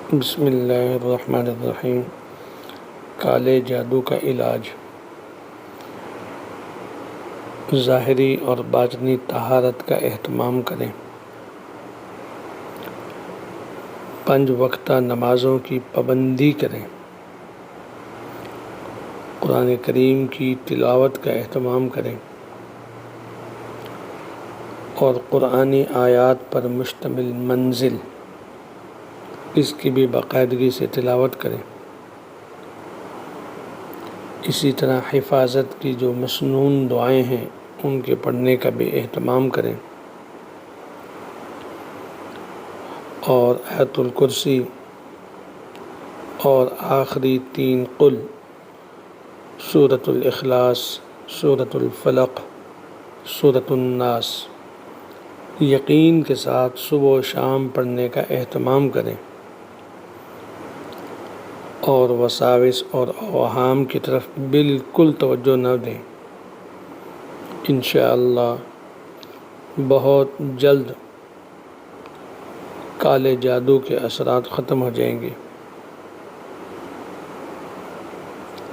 بسم اللہ الرحمن الرحیم۔ کالے جادو کا علاج۔ ظاہری اور باطنی طہارت کا اہتمام کریں۔ 5 وقتہ نمازوں کی پابندی کریں۔ قرآن کریم کی تلاوت کا اہتمام کریں اور قرآنی آیات پر مشتمل منزل اس کی بھی باقاعدگی سے تلاوت کریں۔ اسی طرح حفاظت کی جو مسنون دعائیں ہیں ان کے پڑھنے کا بھی اہتمام کریں اور آیت الکرسی اور آخری 3 قل، سورۃ الاخلاص، سورۃ الفلق، سورۃ الناس یقین کے ساتھ صبح و شام پڑھنے کا اہتمام کریں اور وساوس اور اوہام کی طرف بالکل توجہ نہ دیں۔ انشاءاللہ بہت جلد کالے جادو کے اثرات ختم ہو جائیں گے۔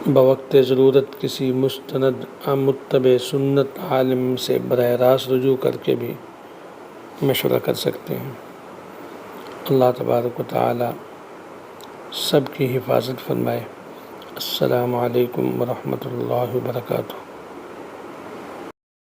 بوقت ضرورت کسی مستند متبع سنت عالم سے براہ راست رجوع کر کے بھی مشورہ کر سکتے ہیں۔ اللہ تبارک و تعالی سب کی حفاظت فرمائے۔ السلام علیکم ورحمۃ اللہ وبرکاتہ۔